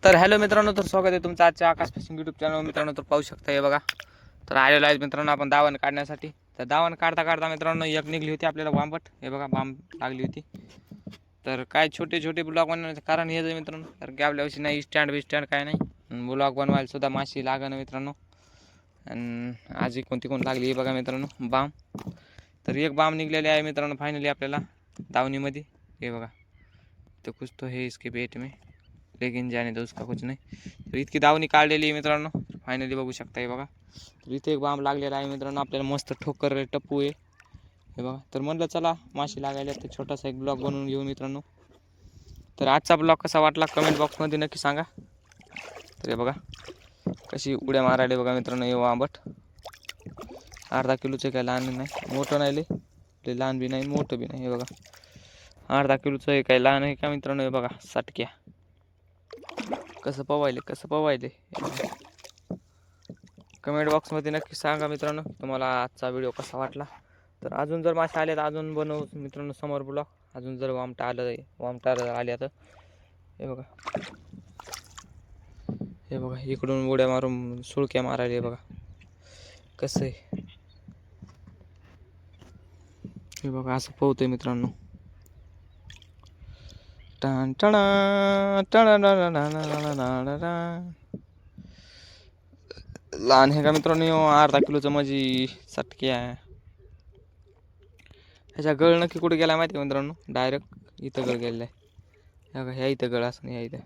तर हॅलो मित्रांनो, तर स्वागत आहे तुमचं आजच्या आकाश फिशिंग यूट्यूब चॅनल. मित्रांनो तर पाहू शकता हे बघा, तर आलेलो आहे मित्रांनो आपण दावण काढण्यासाठी. तर दावण काढता काढता मित्रांनो एक निघली होती आपल्याला वांबट. हे बघा बांब लागली होती. तर काय छोटे छोटे ब्लॉग बनवण्याचं कारण हेच आहे मित्रांनो, तर की आपल्या वर्षी नाही स्टँड काय नाही, ब्लॉग बनवायला सुद्धा माशी लागणं मित्रांनो. आणि आज कोणती कोण लागली हे बघा मित्रांनो बांब. तर एक बांब निघलेले आहे मित्रांनो फायनली आपल्याला दावणीमध्ये. हे बघा तो कुछ तो है इसके पेट में, लेकिन जाने दो उसका कुछ नाही. तर इतकी दावणी काढलेली आहे मित्रांनो फायनली बघू शकता. हे बघा तर इथे एक बांब लागलेला आहे मित्रांनो आपल्याला, मस्त ठोकर टप्पू आहे हे बघा. तर म्हणलं चला माशी लागायला तर छोटासा एक ब्लॉग बनवून घेऊ मित्रांनो. तर आजचा ब्लॉग कसा वाटला कमेंट बॉक्समध्ये नक्की सांगा. तर हे बघा कशी उड्या मारायला बघा मित्रांनो. हे आंबट अर्धा किलोचं काय लहान नाही, मोठं नाही लय लहान बी नाही मोठं बी नाही. हे बघा अर्धा किलोचं हे काय लहान आहे का मित्रांनो. हे बघा साटक्या कसं पवायले. कमेंट बॉक्समध्ये नक्की सांगा मित्रांनो तुम्हाला आजचा व्हिडिओ कसा वाटला. तर अजून जर मासे आले तर अजून बनवू मित्रांनो समोर ब्लॉग. अजून जर वामटा आल्या तर हे बघा इकडून उड्या मारून सुळक्या मारायला. हे बघा कसं आहे. हे बघा असं पोहतोय मित्रांनो. टन टन लहान आहे का मित्रांनो, अर्धा किलोचं माझी सटकी आहे. ह्याच्या गळ नक्की कुठे गेला माहिती आहे मित्रांनो, डायरेक्ट इथं गळ गेलेला आहे. ह्या इथं गळ असं ह्या इथं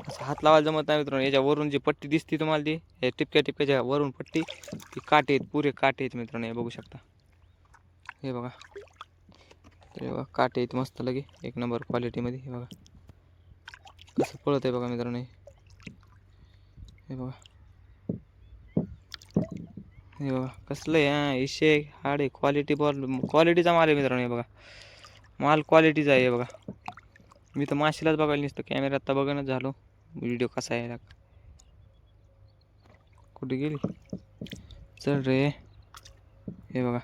असं हात लावायला जमत नाही मित्रांनो. याच्यावरून जी पट्टी दिसते तुम्हाला ती हे टिपक्याच्या वरून पट्टी, ती काटे आहेत, पुरे काटे आहेत मित्रांनो. हे बघू शकता. हे बघा तर बघा काटे आहेत मस्त लगे एक नंबर क्वालिटीमध्ये. हे बघा कसं पळत आहे बघा मित्रांनो. हे बघा कसलं आहे इशे हाडे क्वालिटीचा माल आहे मित्रांनो. हे बघा माल क्वालिटीचा आहे. हे बघा मी तर माशीलाच बघायला नसतं, कॅमेऱ्यात तर बघणच झालो व्हिडिओ कसा आहे कुठे गेली चल रे. हे बघा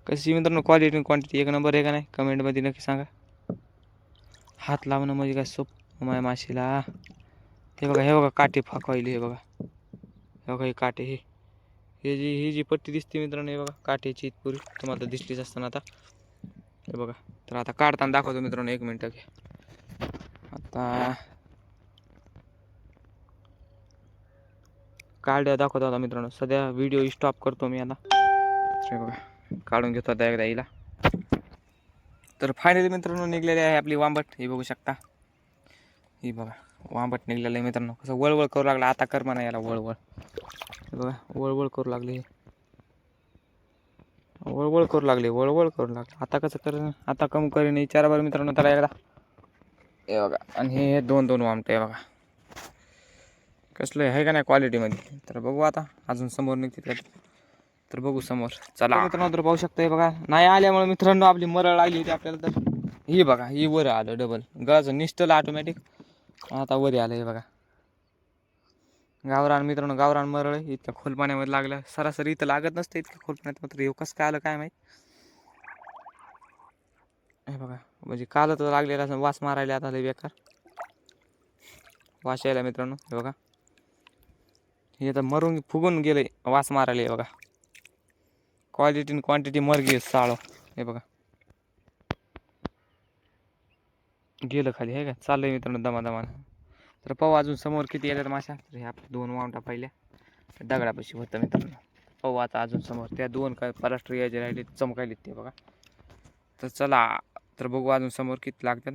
कशी मित्रांनो क्वांटिटी एक नंबर आहे का नाही कमेंटमध्ये नक्की सांगा. हात लावणं म्हणजे काय सोप माय माशीला. हे बघा काटे फाकवायली. हे बघा हे काटे ही जी पट्टी दिसते मित्रांनो. हे बघा काट्याची पुरी तुम्हाला तर दिसलीच असताना आता. हे बघा तर आता काढताना दाखवतो मित्रांनो, 1 मिनिट घ्या. आता काढ्या दाखवतो आता मित्रांनो. सध्या व्हिडिओ स्टॉप करतो मी आता. हे बघा काढून घेतो आता एकदा हिला. तर फायनली मित्रांनो निघलेली आहे आपली वांबट. हे बघू शकता. ही बघा वांबट निघलेलं आहे मित्रांनो. कसं वळवळ करू लागला आता. कर म्हणा याला वळवळ. हे बघा वळवळ करू लागले आता कसं करेन, आता कम करेन विचारा बरं मित्रांनो त्याला एकदा. हे बघा आणि हे दोन वामटे. हे बघा कसलं आहे का नाही क्वालिटीमध्ये. तर बघू आता अजून समोर निघते तर बघू समोर. चला मित्रांनो तर पाहू शकता. हे बघा नाही आल्यामुळे मित्रांनो आपली मरळ लागली होती आपल्याला. तर ही बघा ही वर आलं डबल गळाचं निष्ठलं ऑटोमॅटिक. आता वर आलं. हे बघा गावरान मित्रांनो, गावरान मरळ इतक्या खोल पाण्यामध्ये लागलं. सरासरी इथं लागत नसतं इतक्या खोल पाण्यात, मात्र हे कसं काय आलं काय माहीत. हे बघा म्हणजे काल तर लागलेला असं वास मारायला आता लय बेकार वास यायला मित्रांनो. हे बघा हे तर मरून फुगून गेले वास मारायला. हे बघा क्वांटिटी मर गे साळ. हे बघा गेलं खाली. हे का चाललंय मित्रांनो दमादमानं. तर पाहू अजून समोर किती येतात माशा. तर हे आपल्या 2 वावटा पहिल्या दगडापाशी होतं मित्रांनो. पाहू आता अजून समोर त्या 2 काय पराष्ट्र यायचे राहिले चमकायले ते बघा. तर चला तर बघू अजून समोर किती लागतात.